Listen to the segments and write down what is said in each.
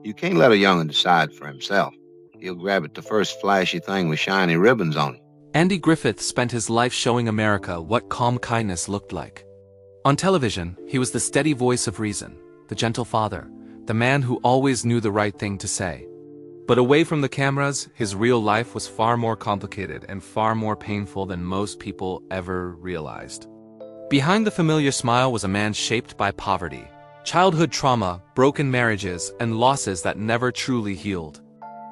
You can't let a young'un decide for himself. He'll grab at the first flashy thing with shiny ribbons on it. Andy Griffith spent his life showing America what calm kindness looked like. On television, he was the steady voice of reason, the gentle father, the man who always knew the right thing to say. But away from the cameras, his real life was far more complicated and far more painful than most people ever realized. Behind the familiar smile was a man shaped by poverty, childhood trauma, broken marriages, and losses that never truly healed.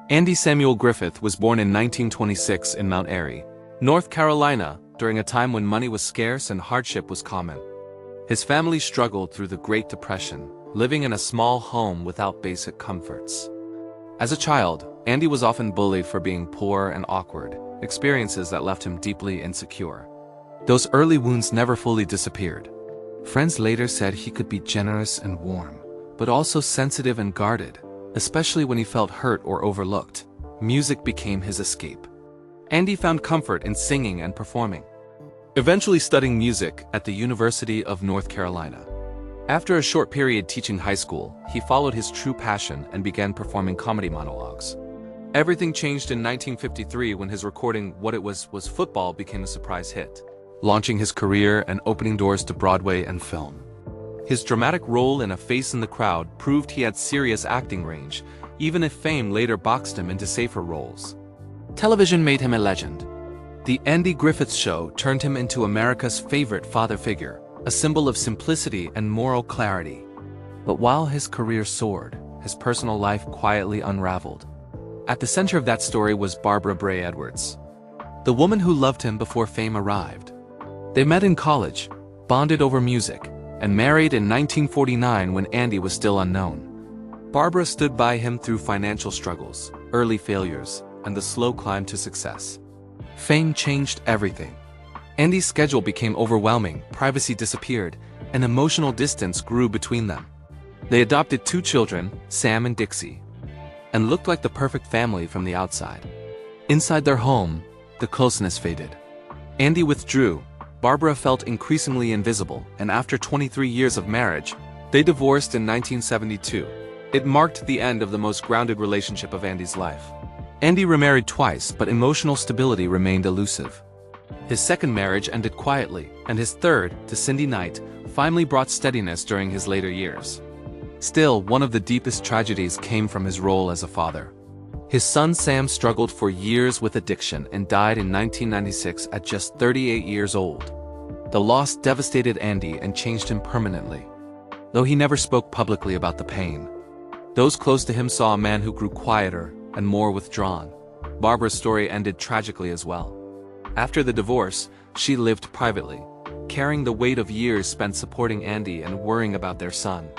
Andy Samuel Griffith was born in 1926 in Mount Airy, North Carolina, during a time when money was scarce and hardship was common. His family struggled through the Great Depression, living in a small home without basic comforts. As a child, Andy was often bullied for being poor and awkward, experiences that left him deeply insecure. Those early wounds never fully disappeared. Friends later said he could be generous and warm, but also sensitive and guarded, especially when he felt hurt or overlooked. Music became his escape. Andy found comfort in singing and performing, eventually studying music at the University of North Carolina. After a short period teaching high school, he followed his true passion and began performing comedy monologues. Everything changed in 1953 when his recording What It Was Football became a surprise hit, launching his career and opening doors to Broadway and film. His dramatic role in A Face in the Crowd proved he had serious acting range, even if fame later boxed him into safer roles. Television made him a legend. The Andy Griffith Show turned him into America's favorite father figure, a symbol of simplicity and moral clarity. But while his career soared, his personal life quietly unraveled. At the center of that story was Barbara Bray Edwards, the woman who loved him before fame arrived. They met in college, bonded over music, and married in 1949 when Andy was still unknown. Barbara stood by him through financial struggles, early failures, and the slow climb to success. Fame changed everything. Andy's schedule became overwhelming, privacy disappeared, and emotional distance grew between them. They adopted 2 children, Sam and Dixie, and looked like the perfect family from the outside. Inside their home, the closeness faded. Andy withdrew. Barbara felt increasingly invisible, and after 23 years of marriage, they divorced in 1972. It marked the end of the most grounded relationship of Andy's life. Andy remarried twice, but emotional stability remained elusive. His second marriage ended quietly, and his third, to Cindy Knight, finally brought steadiness during his later years. Still, one of the deepest tragedies came from his role as a father. His son Sam struggled for years with addiction and died in 1996 at just 38 years old. The loss devastated Andy and changed him permanently, though he never spoke publicly about the pain. Those close to him saw a man who grew quieter and more withdrawn. Barbara's story ended tragically as well. After the divorce, she lived privately, carrying the weight of years spent supporting Andy and worrying about their son.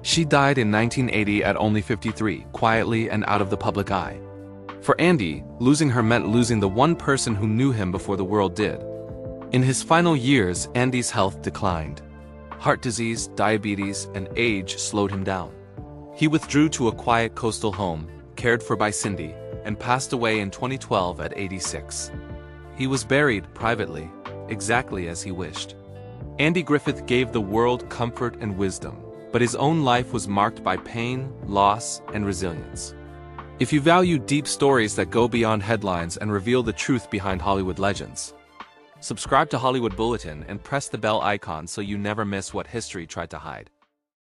She died in 1980 at only 53, quietly and out of the public eye. For Andy, losing her meant losing the one person who knew him before the world did. In his final years, Andy's health declined. Heart disease, diabetes, and age slowed him down. He withdrew to a quiet coastal home, cared for by Cindy, and passed away in 2012 at 86. He was buried privately, exactly as he wished. Andy Griffith gave the world comfort and wisdom, but his own life was marked by pain, loss, and resilience. If you value deep stories that go beyond headlines and reveal the truth behind Hollywood legends, subscribe to Hollywood Bulletin and press the bell icon so you never miss what history tried to hide.